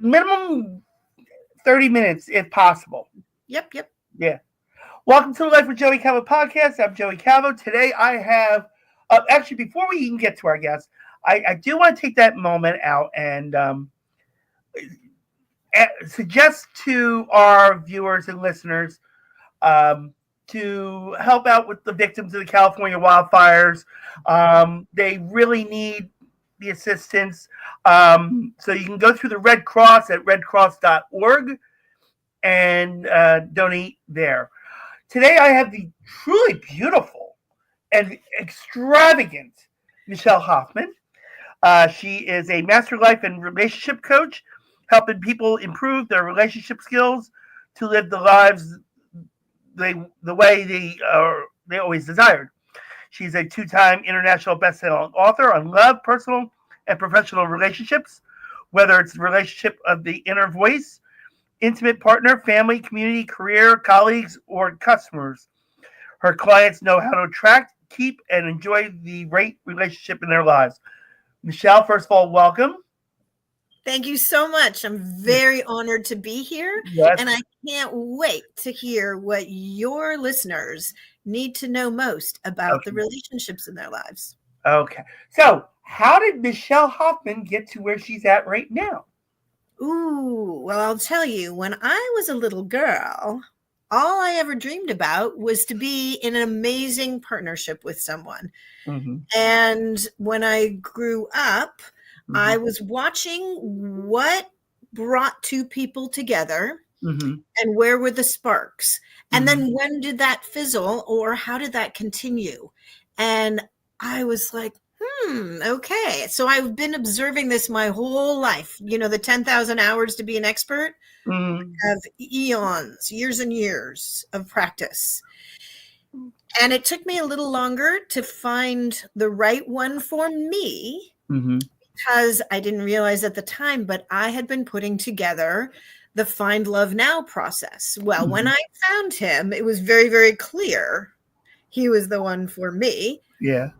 minimum 30 minutes if possible. Yep. Yeah. Welcome to the Life with Joey Calvo podcast. I'm Joey Calvo. Today I have, actually, before we even get to our guests, I do want to take that moment out and suggest to our viewers and listeners to help out with the victims of the California wildfires. They really need the assistance. So you can go through the Red Cross at redcross.org and donate there. Today I have the truly beautiful and extravagant Michelle Hoffmann. She is a master life and relationship coach, helping people improve their relationship skills to live the lives the way they always desired. She's a 2-time international best-selling author on love, personal, and professional relationships, whether it's the relationship of the inner voice, intimate partner, family, community, career, colleagues, or customers. Her clients know how to attract, keep, and enjoy the right relationship in their lives. Michelle, first of all, welcome. Thank you so much. I'm very honored to be here. Yes. And I can't wait to hear what your listeners need to know most about the relationships in their lives. Okay. So, how did Michelle Hoffmann get to where she's at right now? Ooh, well, I'll tell you, when I was a little girl, all I ever dreamed about was to be in an amazing partnership with someone. Mm-hmm. And when I grew up, I was watching what brought two people together and where were the sparks. And then when did that fizzle or how did that continue? And I was like, okay. So I've been observing this my whole life. You know, the 10,000 hours to be an expert of eons, years and years of practice. And it took me a little longer to find the right one for me. Because I didn't realize at the time, but I had been putting together the Find Love Now process. Well, when I found him, it was very, very clear he was the one for me. Yeah.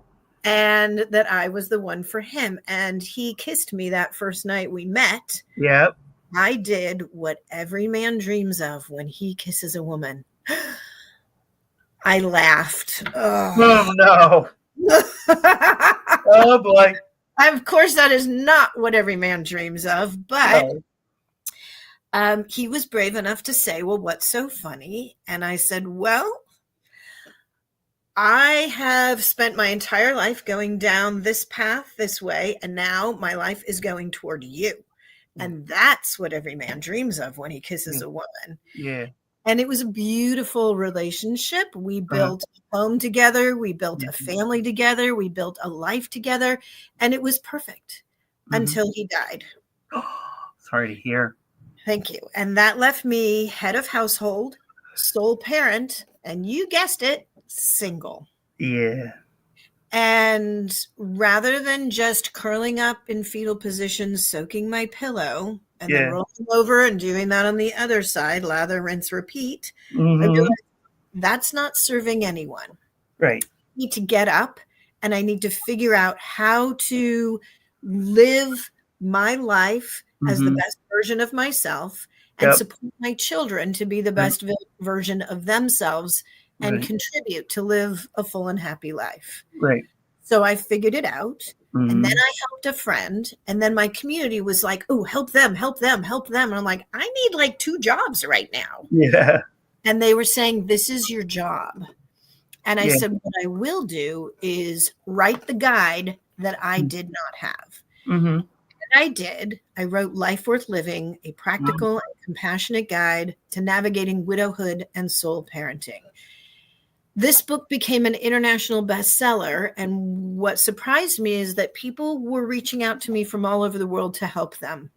And that I was the one for him. And he kissed me that first night we met. Yep. I did what every man dreams of when he kisses a woman. I laughed. Oh no. Oh boy. Of course, that is not what every man dreams of, but he was brave enough to say, well, what's so funny? And I said, well, I have spent my entire life going down this path this way, and now my life is going toward you. And that's what every man dreams of when he kisses a woman. Yeah. And it was a beautiful relationship. We built a home together. We built a family together. We built a life together. And it was perfect until he died. Sorry to hear. Thank you. And that left me head of household, sole parent, and you guessed it, single. Yeah. And rather than just curling up in fetal position, soaking my pillow, and then rolling over and doing that on the other side, lather, rinse, repeat. I realized that's not serving anyone. Right. I need to get up and I need to figure out how to live my life as the best version of myself and support my children to be the best version of themselves and contribute to live a full and happy life. Right. So I figured it out. And then I helped a friend. And then my community was like, oh, help them. And I'm like, I need like 2 jobs right now. Yeah. And they were saying, this is your job. And I said, what I will do is write the guide that I did not have. And I did. I wrote Life Worth Living, a practical and compassionate guide to navigating widowhood and soul parenting. This book became an international bestseller, and what surprised me is that people were reaching out to me from all over the world to help them.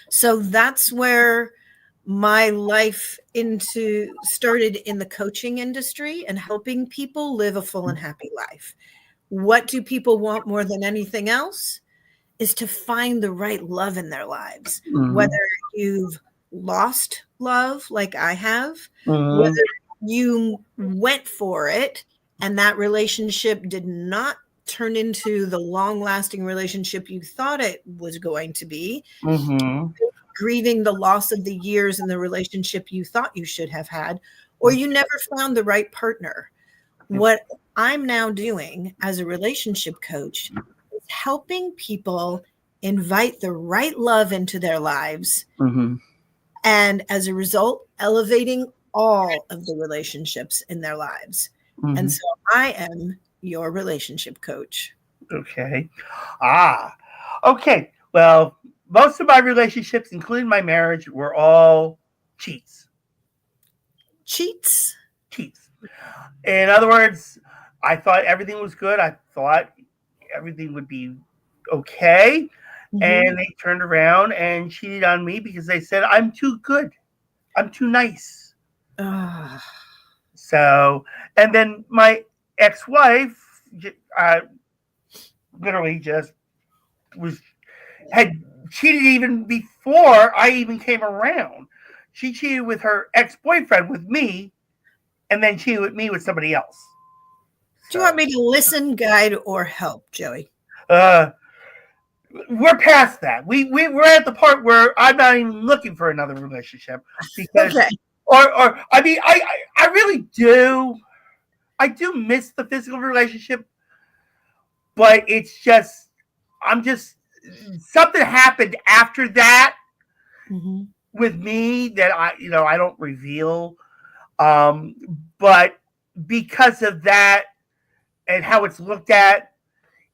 So that's where my life started in the coaching industry and helping people live a full and happy life. What do people want more than anything else? Is to find the right love in their lives, whether you've lost love like I have, whether you went for it and that relationship did not turn into the long-lasting relationship you thought it was going to be. grieving the loss of the years in the relationship you thought you should have had, or you never found the right partner. What I'm now doing as a relationship coach is helping people invite the right love into their lives. Mm-hmm. And as a result, elevating all of the relationships in their lives. Mm-hmm. And so I am your relationship coach. Okay. Okay. Well, most of my relationships, including my marriage, were all cheats. Cheats? Cheats. In other words, I thought everything was good. I thought everything would be okay. And they turned around and cheated on me because they said, I'm too good. I'm too nice. So, and then my ex-wife literally just had cheated even before I even came around. She cheated with her ex-boyfriend with me, and then cheated with me with somebody else. Do you want me to listen, guide, or help, Joey? We're past that. We're at the part where I'm not even looking for another relationship because, or I mean, I really do. I do miss the physical relationship, but it's just something happened after that with me that I don't reveal. But because of that and how it's looked at,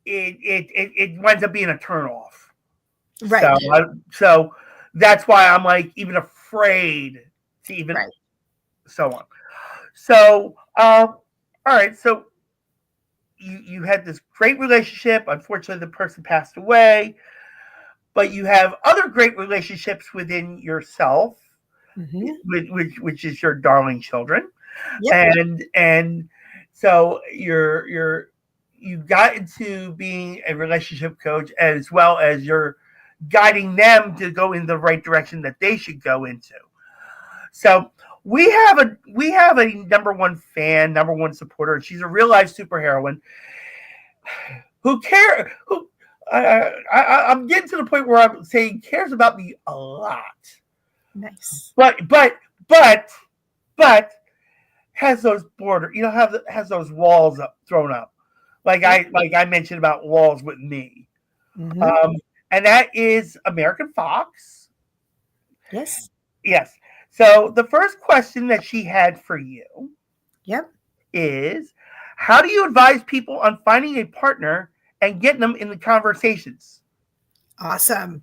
it winds up being a turnoff. Right. So that's why I'm like even afraid to even so on. So all right. So you had this great relationship. Unfortunately, the person passed away, but you have other great relationships within yourself, which is your darling children, and so you got into being a relationship coach as well as you're guiding them to go in the right direction that they should go into. So we have a number one fan, number one supporter, and she's a real life superheroine who I'm getting to the point where I'm saying cares about me a lot. Nice. But has those has those walls thrown up. Like I mentioned about walls with me. And that is American Fox. Yes. Yes. So the first question that she had for you is, how do you advise people on finding a partner and getting them in the conversations? Awesome.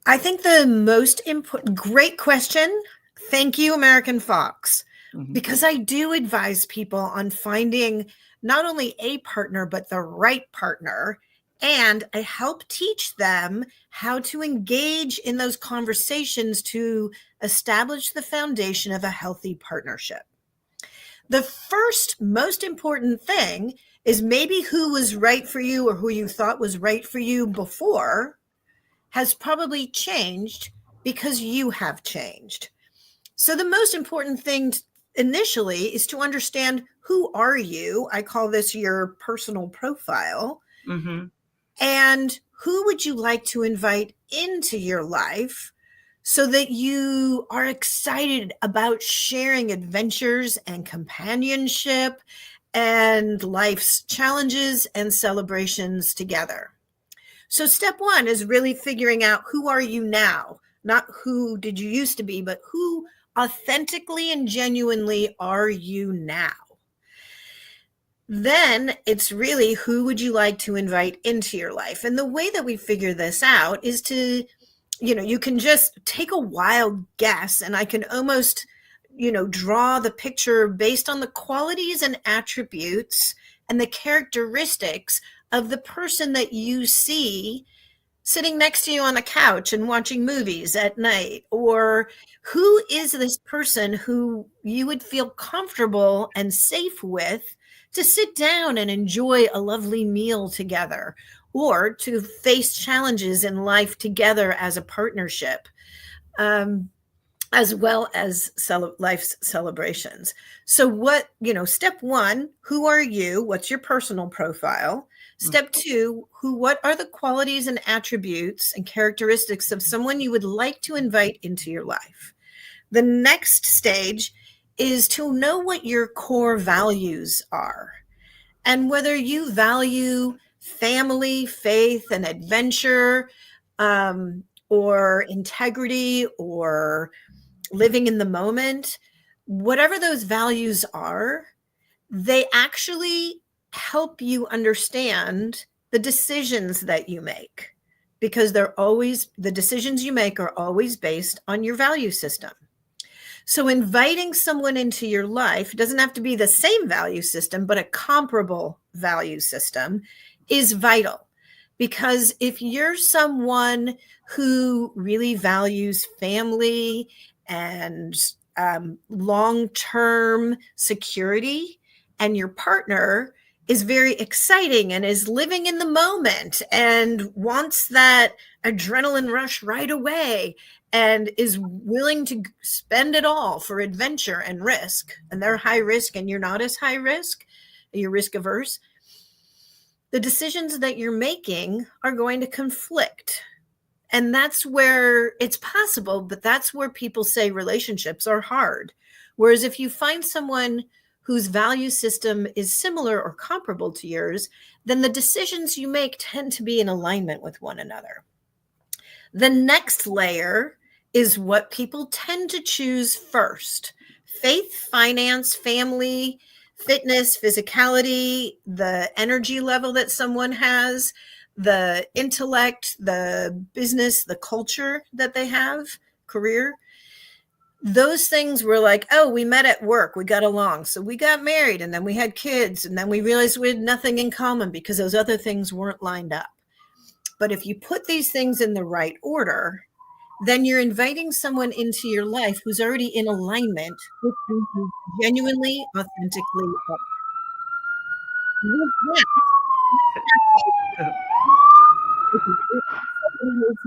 I think the most important, great question. Thank you, American Fox, because I do advise people on finding not only a partner, but the right partner. And I help teach them how to engage in those conversations to establish the foundation of a healthy partnership. The first most important thing is maybe who was right for you or who you thought was right for you before has probably changed because you have changed. So the most important thing initially is to understand, who are you? I call this your personal profile. And who would you like to invite into your life so that you are excited about sharing adventures and companionship and life's challenges and celebrations together? So step one is really figuring out, who are you now? Not who did you used to be, but who authentically and genuinely are you now? Then it's really, who would you like to invite into your life? And the way that we figure this out is to, you can just take a wild guess, and I can almost, draw the picture based on the qualities and attributes and the characteristics of the person that you see sitting next to you on a couch and watching movies at night. Or who is this person who you would feel comfortable and safe with to sit down and enjoy a lovely meal together, or to face challenges in life together as a partnership, as well as life's celebrations. So step one, who are you? What's your personal profile? Step 2, what are the qualities and attributes and characteristics of someone you would like to invite into your life? The next stage is to know what your core values are and whether you value family, faith, and adventure, or integrity, or living in the moment. Whatever those values are, they actually help you understand the decisions that you make, because the decisions you make are always based on your value system. So inviting someone into your life doesn't have to be the same value system, but a comparable value system is vital. Because if you're someone who really values family and long-term security, and your partner is very exciting and is living in the moment and wants that adrenaline rush right away and is willing to spend it all for adventure and risk, and they're high risk and you're not as high risk, you're risk averse, the decisions that you're making are going to conflict. And that's where it's possible, but that's where people say relationships are hard. Whereas if you find someone whose value system is similar or comparable to yours, then the decisions you make tend to be in alignment with one another. The next layer is what people tend to choose first: faith, finance, family, fitness, physicality, the energy level that someone has, the intellect, the business, the culture that they have, career. Those things were like, oh, we met at work, we got along, so we got married, and then we had kids, and then we realized we had nothing in common because those other things weren't lined up. But if you put these things in the right order, then you're inviting someone into your life who's already in alignment with who you genuinely, authentically are.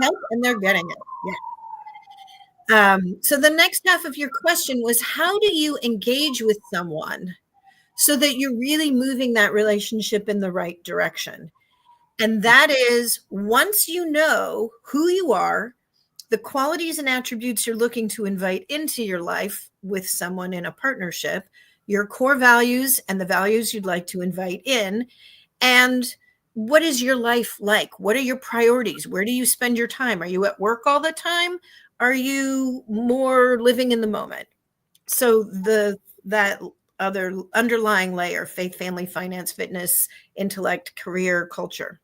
Help, and they're getting it. Yeah. So the next half of your question was, how do you engage with someone so that you're really moving that relationship in the right direction? And that is, once you know who you are, the qualities and attributes you're looking to invite into your life with someone in a partnership, your core values and the values you'd like to invite in, and what is your life like? What are your priorities? Where do you spend your time? Are you at work all the time? Are you more living in the moment? So that other underlying layer: faith, family, finance, fitness, intellect, career, culture.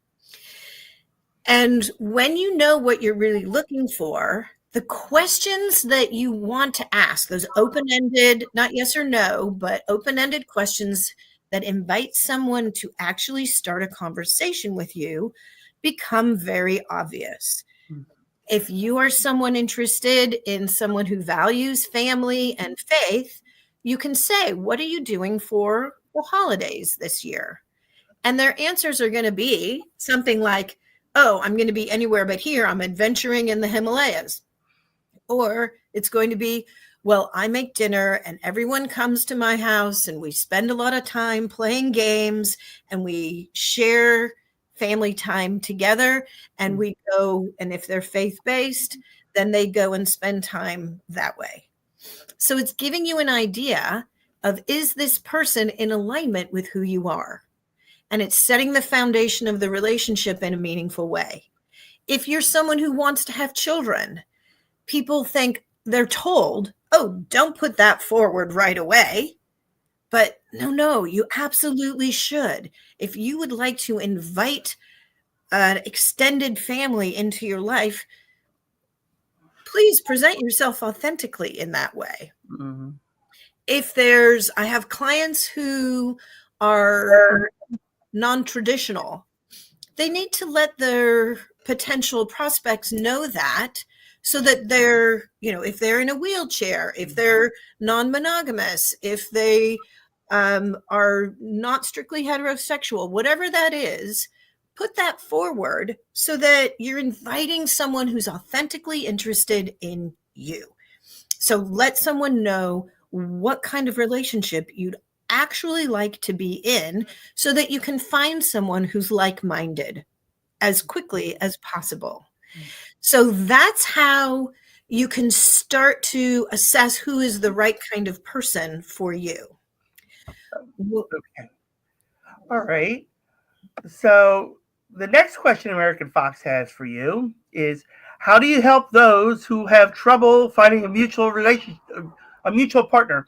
And when you know what you're really looking for, the questions that you want to ask, those open-ended, not yes or no, but open-ended questions that invite someone to actually start a conversation with you, become very obvious. If you are someone interested in someone who values family and faith, you can say, what are you doing for the holidays this year? And their answers are going to be something like, oh, I'm going to be anywhere but here. I'm adventuring in the Himalayas. Or it's going to be, well, I make dinner and everyone comes to my house and we spend a lot of time playing games and we share family time together, and we go, and if they're faith-based, then they go and spend time that way. So it's giving you an idea of, is this person in alignment with who you are? And it's setting the foundation of the relationship in a meaningful way. If you're someone who wants to have children, people think, they're told, oh, don't put that forward right away. But no, you absolutely should. If you would like to invite an extended family into your life, please present yourself authentically in that way. Mm-hmm. I have clients who are non-traditional. They need to let their potential prospects know that, so that they're, if they're in a wheelchair, if they're non-monogamous, if they are not strictly heterosexual, whatever that is, put that forward so that you're inviting someone who's authentically interested in you. So let someone know what kind of relationship you'd actually like to be in so that you can find someone who's like-minded as quickly as possible. So that's how you can start to assess who is the right kind of person for you. Okay. All right. So the next question American Fox has for you is, how do you help those who have trouble finding a mutual partner?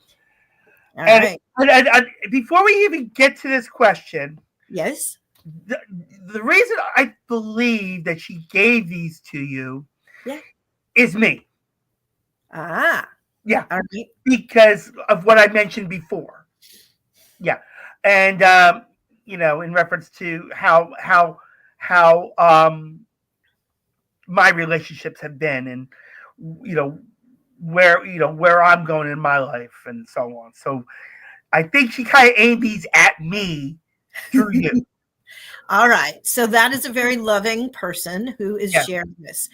All And right. before we even get to this question, Yes. the, the reason I believe that she gave these to you Yeah. is me. Ah. Yeah, All right. because of what I mentioned before. Yeah, and in reference to how my relationships have been, and you know where I'm going in my life, and so on. So I think she kind of aimed these at me through you. All right. So that is a very loving person who is Yeah. sharing this.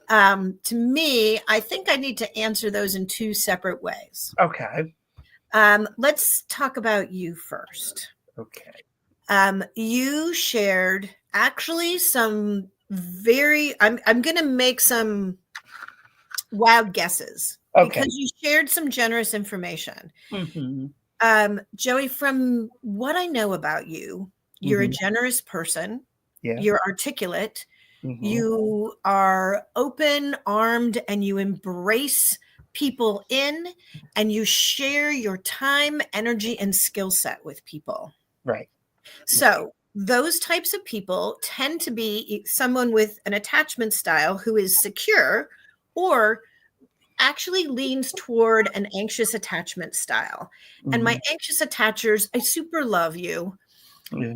To me, I think I need to answer those in two separate ways. Okay. Let's talk about you first. Okay. You shared actually some I'm going to make some wild guesses Okay. because you shared some generous information. Mm-hmm. Joey, from what I know about you, you're a Mm-hmm. generous person. Yeah. You're articulate. Mm-hmm. You are open armed and you embrace people in and you share your time, energy, and skill set with people. Right. So, those types of people tend to be someone with an attachment style who is secure or actually leans toward an anxious attachment style. And Mm-hmm. my anxious attachers, I super love you. Yeah.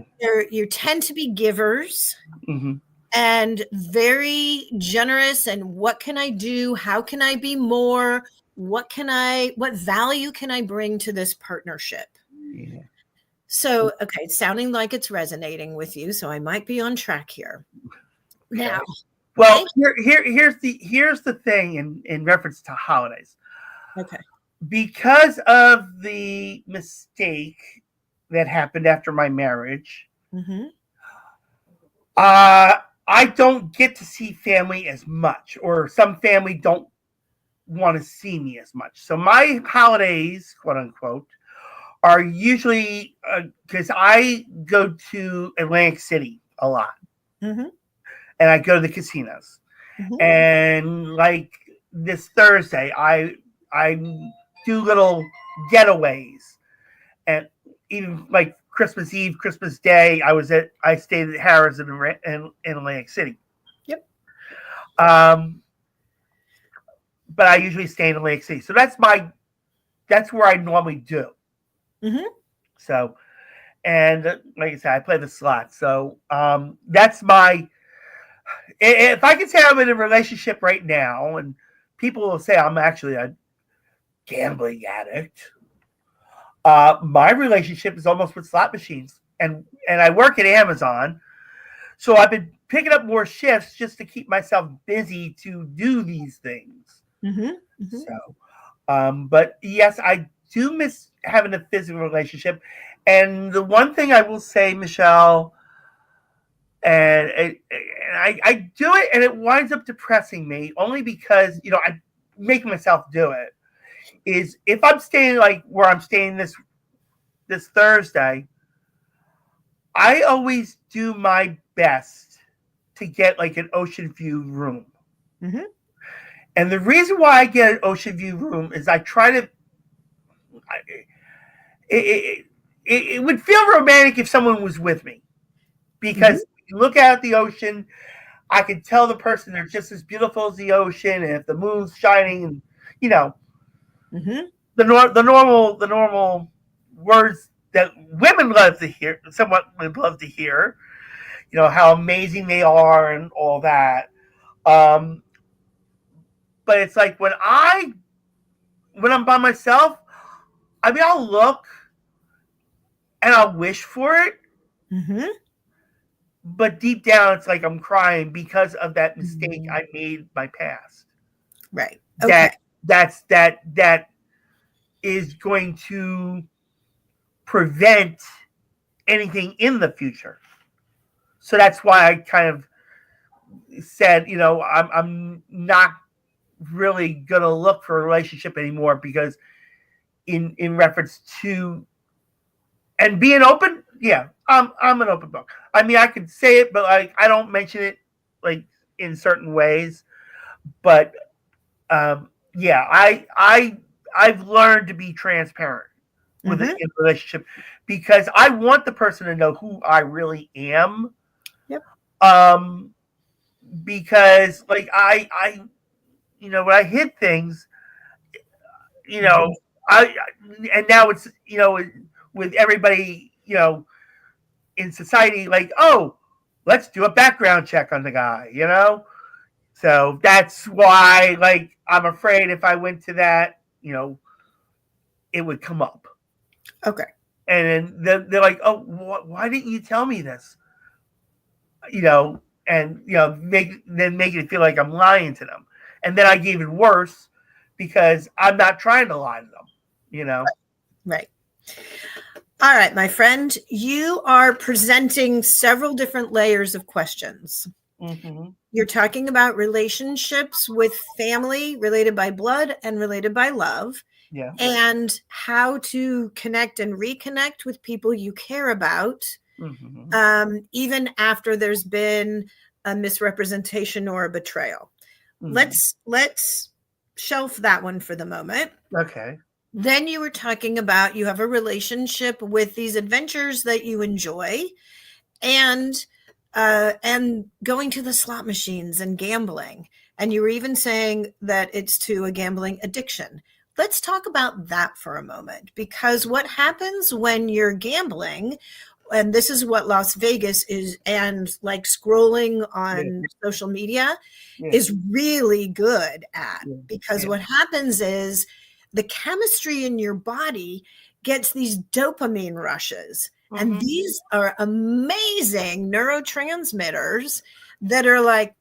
You tend to be givers Mm-hmm. and very generous. And what can I do? How can I be more? What value can I bring to this partnership? Yeah. So, okay, it's sounding like it's resonating with you. So I might be on track here. Okay. Now, Well, here's the thing in reference to holidays. okay. Because of the mistake that happened after my marriage, Mm-hmm. I don't get to see family as much, or some family don't want to see me as much. So my holidays, quote unquote, are usually because I go to Atlantic City a lot, Mm-hmm. and I go to the casinos. Mm-hmm. And like this Thursday, I do little getaways, and even like Christmas Eve, Christmas Day, I stayed at Harrah's in Atlantic City. Yep. Um, but I usually stay in Atlantic City, so that's where I normally do. Mm-hmm. So, and like I said, I play the slots, so that's my. If I can say I'm in a relationship right now, and people will say I'm actually a gambling addict. My relationship is almost with slot machines, and I work at Amazon, so I've been picking up more shifts just to keep myself busy to do these things. Mm-hmm. Mm-hmm. So, but yes, I do miss having a physical relationship. And the one thing I will say, Michelle, and I do it, and it winds up depressing me only because I make myself do it. Is if I'm staying like where I'm staying this Thursday, I always do my best to get like an ocean view room. Mm-hmm. And the reason why I get an ocean view room is I try to. It, it would feel romantic if someone was with me, Mm-hmm. because you look out at the ocean, I can tell the person they're just as beautiful as the ocean, and if the moon's shining, and you know Mm-hmm. the normal words that women love to hear, somewhat would love to hear, how amazing they are and all that. Um, but it's like when I'm by myself, I mean, I'll look and I'll wish for it, Mm-hmm. but deep down, it's like I'm crying because of that mistake Mm-hmm. I made my past. Right. That Okay. that is going to prevent anything in the future. So that's why I kind of said, I'm not really gonna look for a relationship anymore, because in reference to and being open, yeah, I'm an open book. I mean, I could say it, but like I don't mention it like in certain ways. But yeah, I've learned to be transparent with Mm-hmm. a relationship, because I want the person to know who I really am. Yep. Because like when I hid things, you know, I and now it's with everybody in society, like, oh, let's do a background check on the guy. So that's why, like, I'm afraid if I went to that, it would come up. Okay. And then they're like, oh, why didn't you tell me this? And make it feel like I'm lying to them. And then I gave it worse, because I'm not trying to lie to them. Right. All right, my friend, you are presenting several different layers of questions. Mm-hmm. You're talking about relationships with family related by blood and related by love. Yeah. And how to connect and reconnect with people you care about, even after there's been a misrepresentation or a betrayal. Let's shelf that one for the moment. Okay. Then you were talking about you have a relationship with these adventures that you enjoy, and going to the slot machines and gambling. And you were even saying that it's to a gambling addiction. Let's talk about that for a moment, because what happens when you're gambling, and this is what Las Vegas is, and like scrolling on social media is really good at, because what happens is the chemistry in your body gets these dopamine rushes. And these are amazing neurotransmitters that are like,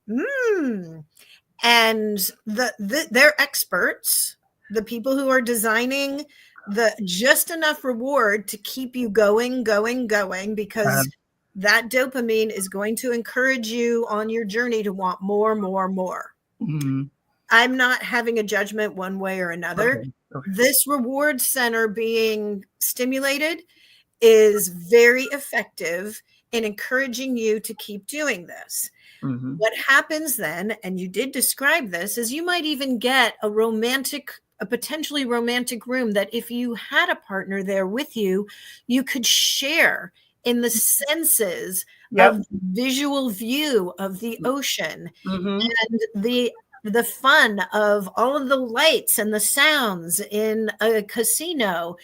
and they're experts. The people who are designing the just enough reward to keep you going, because that dopamine is going to encourage you on your journey to want more. I'm not having a judgment one way or another. Okay. This reward center being stimulated is very effective in encouraging you to keep doing this. What happens then, and you did describe this, is you might even get a potentially romantic room that if you had a partner there with you, you could share in the senses of visual view of the ocean and the fun of all of the lights and the sounds in a casino,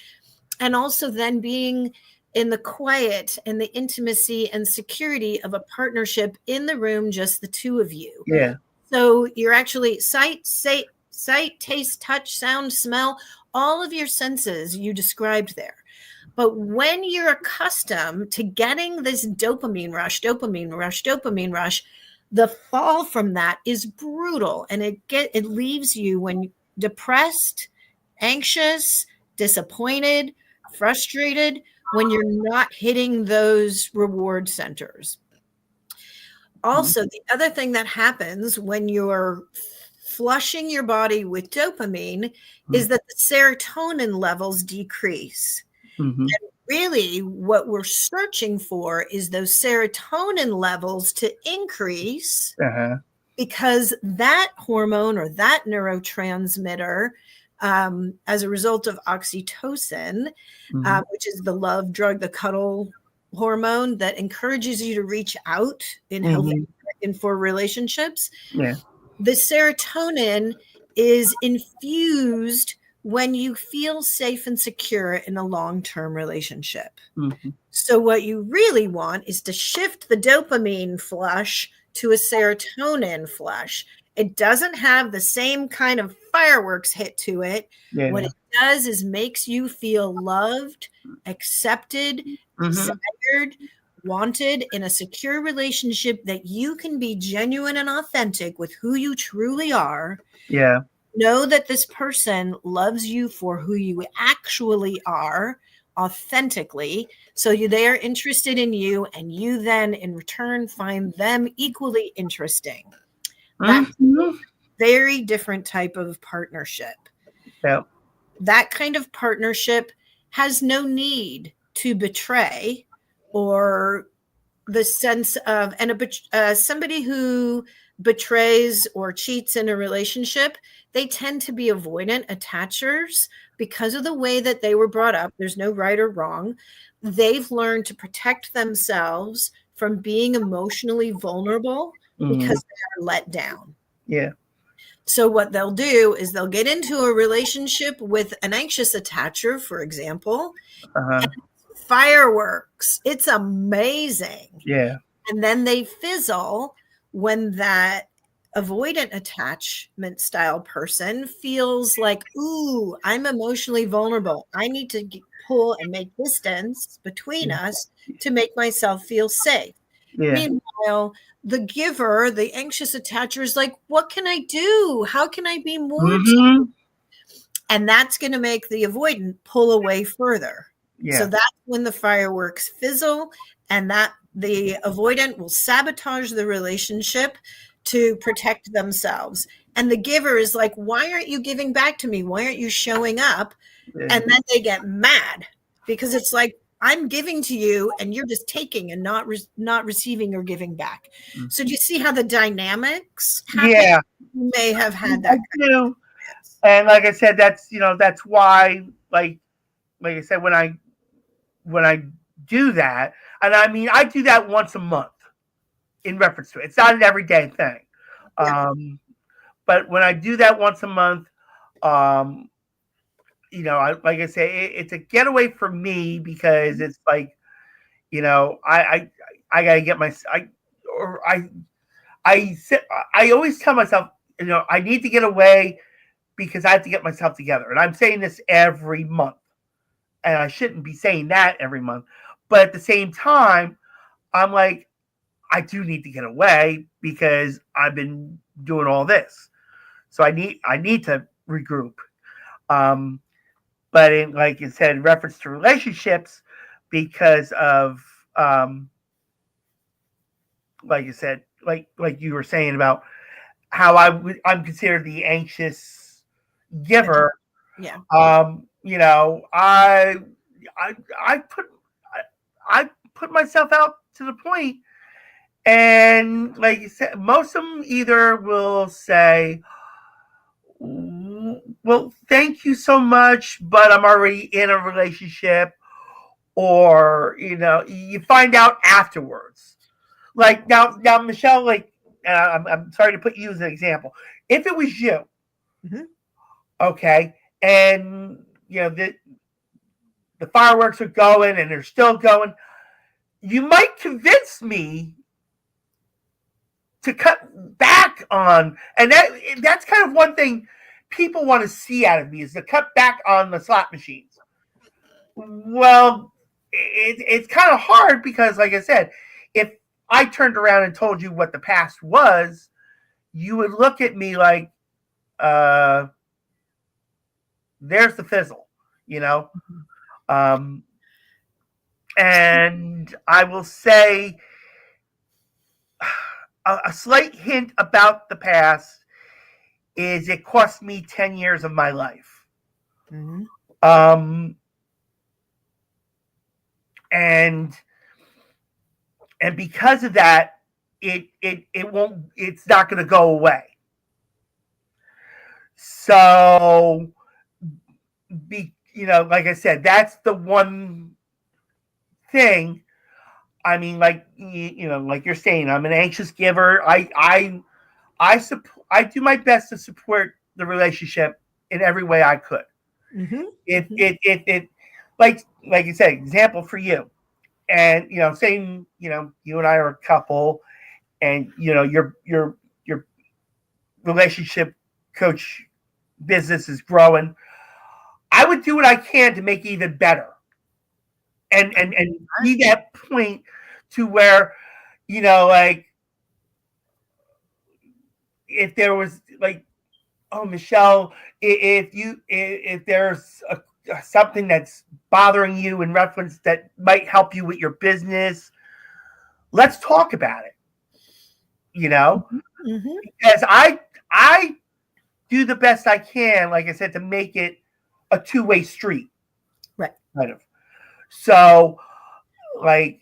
and also then being in the quiet and the intimacy and security of a partnership in the room, just the two of you. Yeah. So you're actually sight, taste, touch, sound, smell, all of your senses you described there. But when you're accustomed to getting this dopamine rush, the fall from that is brutal, and it leaves you when depressed, anxious, disappointed, frustrated, when you're not hitting those reward centers. Also, the other thing that happens when you're flushing your body with dopamine is that the serotonin levels decrease. And really what we're searching for is those serotonin levels to increase, because that hormone or that neurotransmitter, as a result of oxytocin, which is the love drug, the cuddle hormone that encourages you to reach out in healthy and for relationships. The serotonin is infused when you feel safe and secure in a long-term relationship. So what you really want is to shift the dopamine flush to a serotonin flush. It doesn't have the same kind of fireworks hit to it. What it does is makes you feel loved, accepted, desired, wanted in a secure relationship, that you can be genuine and authentic with who you truly are. Know that this person loves you for who you actually are, authentically. So they are interested in you, and you then in return find them equally interesting. That's a very different type of partnership. Yeah. That kind of partnership has no need to betray, or the sense of, and somebody who betrays or cheats in a relationship, they tend to be avoidant attachers because of the way that they were brought up. There's no right or wrong. They've learned to protect themselves from being emotionally vulnerable because they are let down. Yeah. So what they'll do is they'll get into a relationship with an anxious attacher, for example, and fireworks. It's amazing. Yeah. And then they fizzle when that avoidant attachment style person feels like, ooh, I'm emotionally vulnerable. I need to pull and make distance between us to make myself feel safe. Yeah. Meanwhile, the giver, the anxious attacher, is like, what can I do? How can I be more? And that's going to make the avoidant pull away further. Yeah. So that's when the fireworks fizzle, and that the avoidant will sabotage the relationship to protect themselves. And the giver is like, why aren't you giving back to me? Why aren't you showing up? Yeah. And then they get mad because it's like, I'm giving to you and you're just taking and not receiving or giving back. So do you see how the dynamics happen? Yeah. You may have had that. And like I said, that's why, like I said, when I do that, and I mean I do that once a month in reference to it. It's not an everyday thing. Yeah. But when I do that once a month, like I say, it's a getaway for me because it's like, I gotta get I always tell myself, I need to get away because I have to get myself together. And I'm saying this every month. And I shouldn't be saying that every month. But at the same time, I'm like, I do need to get away because I've been doing all this. So I need to regroup. But like you said, in reference to relationships, because of like you said, like you were saying about how I'm considered the anxious giver. Yeah. I put myself out to the point, and like you said, most of them either will say, well, thank you so much, but I'm already in a relationship, or you find out afterwards. Like now, Michelle, like I'm sorry to put you as an example. If it was you, okay, and the fireworks are going and they're still going, you might convince me to cut back on, and that's kind of one thing people want to see out of me is to cut back on the slot machines. Well, it's kind of hard because, like I said, if I turned around and told you what the past was, you would look at me like, there's the fizzle, and I will say a slight hint about the past is it cost me 10 years of my life. And because of that, it's not going to go away. So, like I said, that's the one thing. I mean, like like you're saying, I'm an anxious giver. I do my best to support the relationship in every way I could. It like you said, example for you, and saying you and I are a couple, and your relationship coach business is growing. I would do what I can to make it even better, and be that point to where like if there was like, oh, Michelle, if there's something that's bothering you in reference that might help you with your business, let's talk about it. Mm-hmm. Because I do the best I can, like I said, to make it a two-way street. Right. Kind of. So, like,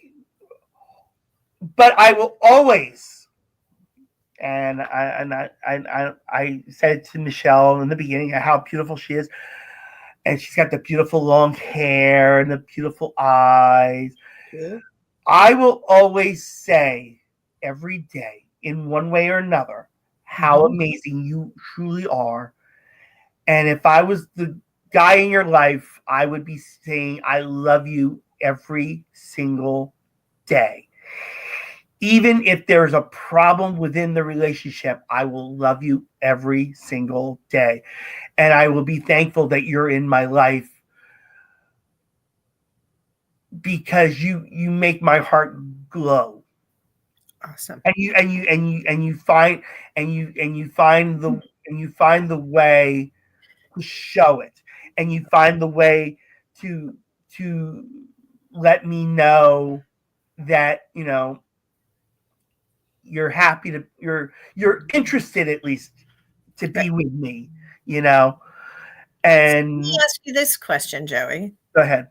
but I will always, and I said it to Michelle in the beginning how beautiful she is, and she's got the beautiful long hair and the beautiful eyes. Yeah. I will always say every day, in one way or another, how amazing you truly are. And if I was the guy in your life, I would be saying, I love you every single day. Even if there's a problem within the relationship, I will love you every single day. And I will be thankful that you're in my life because you make my heart glow. Awesome. And you find the way to show it, and you find the way to to let me know that you're happy to you're interested at least to be with me, Let me and ask you this question, Joey. go ahead.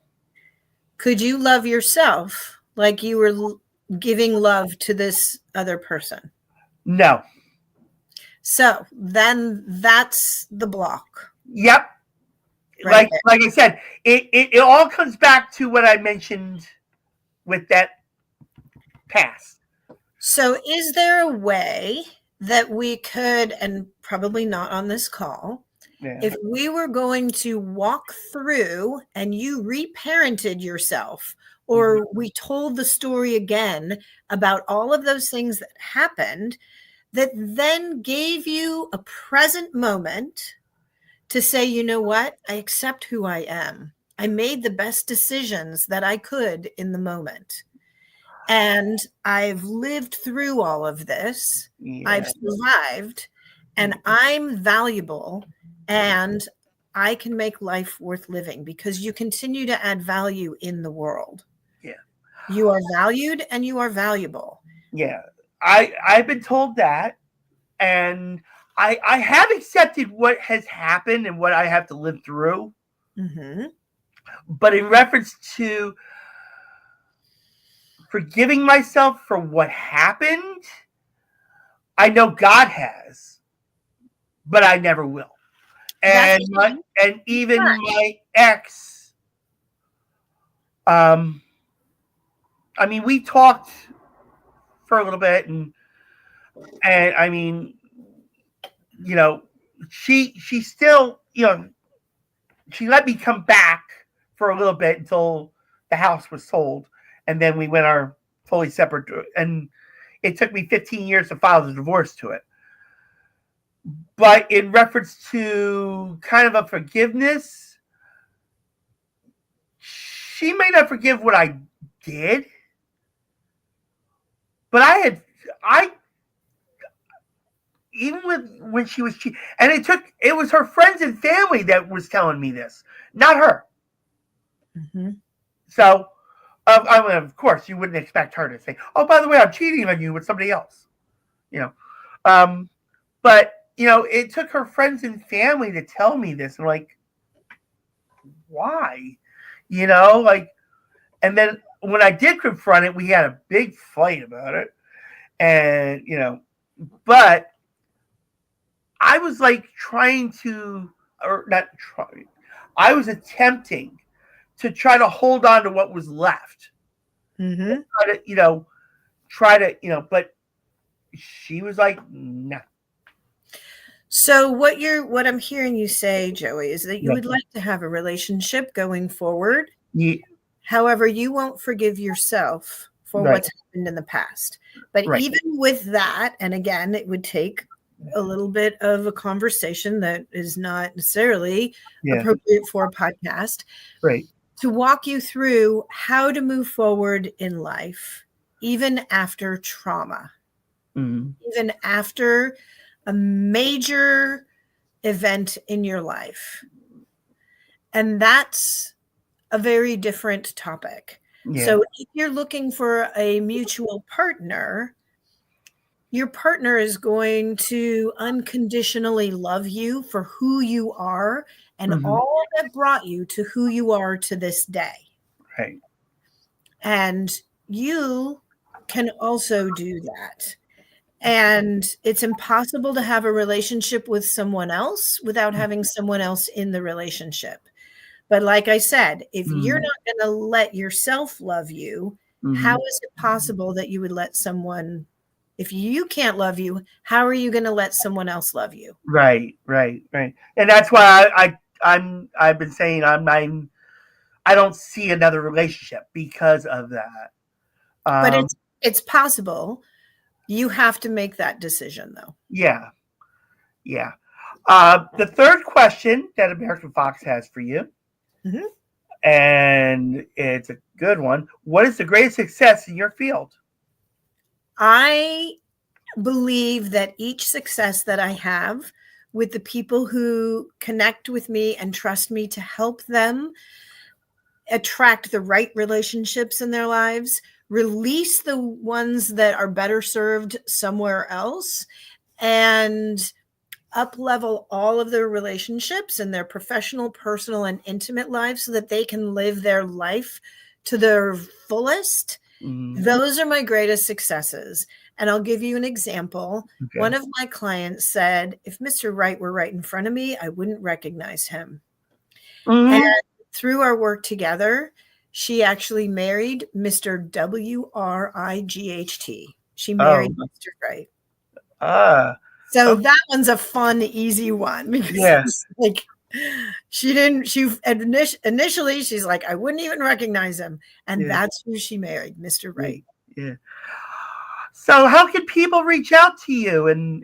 Could you love yourself like you were giving love to this other person? No. So then that's the block. Yep. Right there. Like I said, it all comes back to what I mentioned with that past. So is there a way that we could, and probably not on this call, if we were going to walk through and you reparented yourself, or we told the story again about all of those things that happened, that then gave you a present moment to say, you know what? I accept who I am. I made the best decisions that I could in the moment. And I've lived through all of this. Yeah. I've survived, and I'm valuable, and I can make life worth living because you continue to add value in the world. Yeah. You are valued and you are valuable. Yeah. I've been told that, and I have accepted what has happened and what I have to live through. Mm-hmm. But in reference to forgiving myself for what happened, I know God has, but I never will. And even my ex, I mean, we talked for a little bit, and I mean, she still, she let me come back for a little bit until the house was sold, and then we went our fully separate. And it took me 15 years to file the divorce to it. But in reference to kind of a forgiveness, she may not forgive what I did, but I even with when she was cheating, and it was her friends and family that was telling me this, not her. Mm-hmm. So, I mean, of course, you wouldn't expect her to say, "Oh, by the way, I'm cheating on you with somebody else," But it took her friends and family to tell me this, and like, why? And then when I did confront it, we had a big fight about it, and but I was like trying to, or not trying, I was attempting to try to hold on to what was left. Mm-hmm. But she was like, no. So what I'm hearing you say, Joey, is that you would like to have a relationship going forward. Yeah. However, you won't forgive yourself for what's happened in the past. But even with that, and again, it would take a little bit of a conversation that is not necessarily appropriate for a podcast. Right. To walk you through how to move forward in life, even after trauma, even after a major event in your life. And that's a very different topic. Yeah. So if you're looking for a mutual partner, your partner is going to unconditionally love you for who you are and all that brought you to who you are to this day. Right. And you can also do that. And it's impossible to have a relationship with someone else without having someone else in the relationship. But like I said, if you're not going to let yourself love you, how is it possible that you would let someone, if you can't love you, how are you going to let someone else love you? Right. And that's why I've been saying I don't see another relationship because of that. But it's possible. You have to make that decision, though. Yeah. The third question that American Fox has for you, and it's a good one. What is the greatest success in your field? I believe that each success that I have with the people who connect with me and trust me to help them attract the right relationships in their lives, release the ones that are better served somewhere else, and up level all of their relationships in their professional, personal, and intimate lives so that they can live their life to their fullest. Those are my greatest successes. And I'll give you an example. Okay. One of my clients said, if Mr. Wright were right in front of me, I wouldn't recognize him. And through our work together, she actually married Mr. Wright. She married Mr. Wright. So that one's a fun, easy one. Because like initially she's like, I wouldn't even recognize him. And that's who she married, Mr. Wright. Yeah. So how can people reach out to you and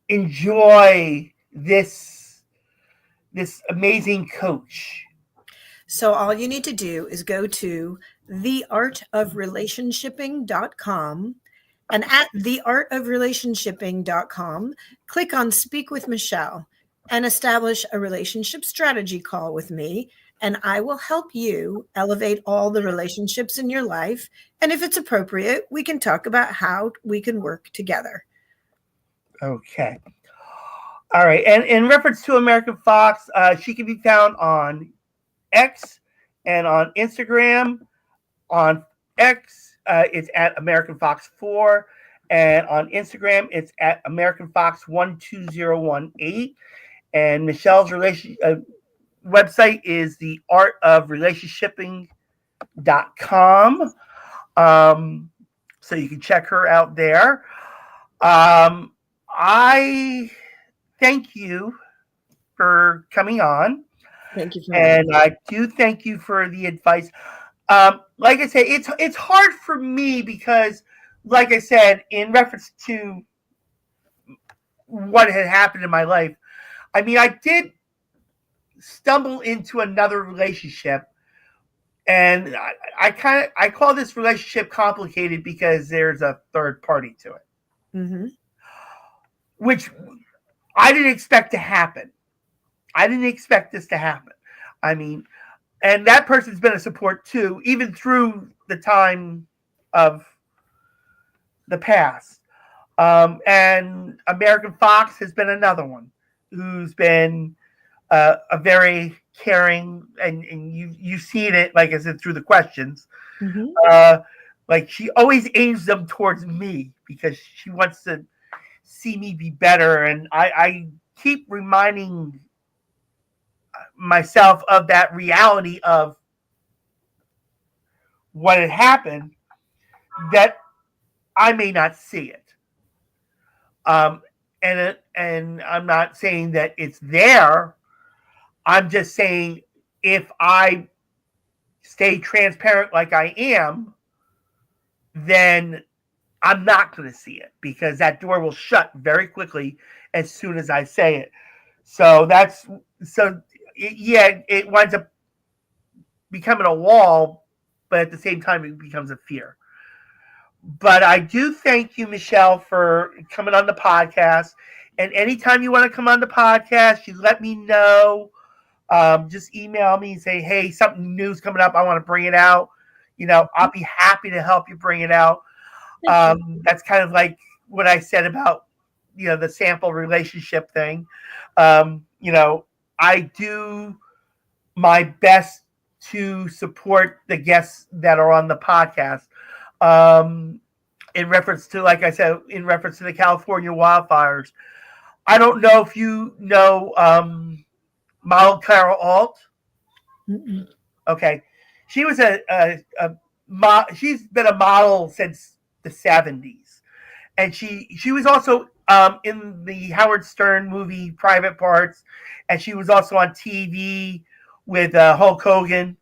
enjoy this amazing coach? So all you need to do is go to theartofrelationshipping.com, and at theartofrelationshipping.com, click on Speak with Michelle and establish a relationship strategy call with me, and I will help you elevate all the relationships in your life. And if it's appropriate, we can talk about how we can work together. Okay. All right. And in reference to American Fox, she can be found on X and on Instagram. On X, it's at American Fox 4, and on Instagram, it's at American Fox 12018. And Michelle's website is theartofrelationshipping.com. So you can check her out there. I thank you for coming on. Thank you. And I do thank you for the advice. Like I said, it's hard for me because, like I said, in reference to what had happened in my life, I mean, I did stumble into another relationship, and I call this relationship complicated because there's a third party to it, which I didn't expect to happen. I didn't expect this to happen. I mean, and that person's been a support too, even through the time of the past. And American Fox has been another one who's been a very caring, and you've seen it, like I said, through the questions. Like she always aims them towards me because she wants to see me be better. And I keep reminding myself of that reality of what had happened, that I may not see it. And I'm not saying that it's there. I'm just saying if I stay transparent like I am, then I'm not going to see it because that door will shut very quickly as soon as I say it. So it winds up becoming a wall, but at the same time, it becomes a fear. But I do thank you, Michelle, for coming on the podcast. And anytime you want to come on the podcast, you let me know. Just email me and say, hey, something new's coming up. I want to bring it out. I'll be happy to help you bring it out. That's kind of like what I said about, the sample relationship thing. I do my best to support the guests that are on the podcast. In reference to, like I said, in reference to the California wildfires. I don't know if you know model Carol Alt. Mm-mm. Okay, she was she's been a model since the 70s, and she was also in the Howard Stern movie Private Parts, and she was also on TV with Hulk Hogan.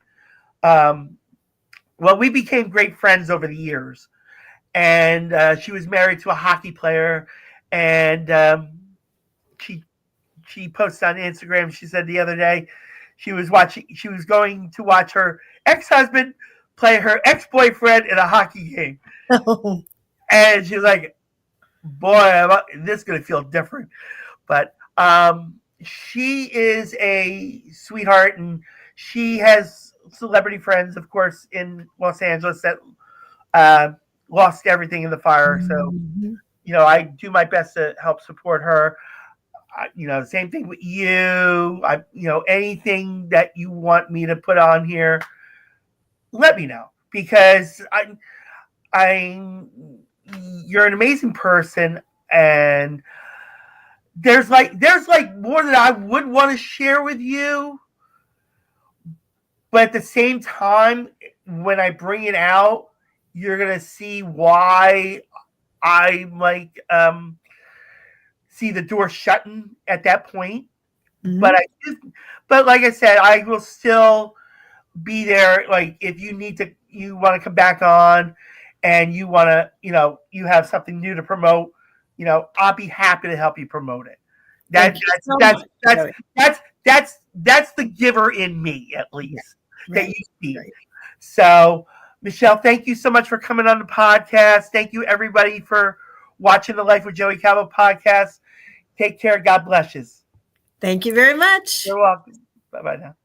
Well, we became great friends over the years, and she was married to a hockey player, and she posted on Instagram. She said the other day she was going to watch her ex-husband play her ex-boyfriend in a hockey game, and she's like, "Boy, this is gonna feel different." But she is a sweetheart, and she has celebrity friends, of course, in Los Angeles that lost everything in the fire. So, I do my best to help support her. Same thing with you. Anything that you want me to put on here, let me know, because you're an amazing person, and there's like more that I would want to share with you, but at the same time, when I bring it out, you're gonna see why I see the door shutting at that point. Mm-hmm. But like I said, I will still be there. Like, if you want to come back on, and you want to, you have something new to promote, I'll be happy to help you promote it. That's the giver in me, at least, that you see. Right. So, Michelle, thank you so much for coming on the podcast. Thank you, everybody, for watching the Life with Joey Calvo podcast. Take care. God bless you. Thank you very much. You're welcome. Bye-bye now.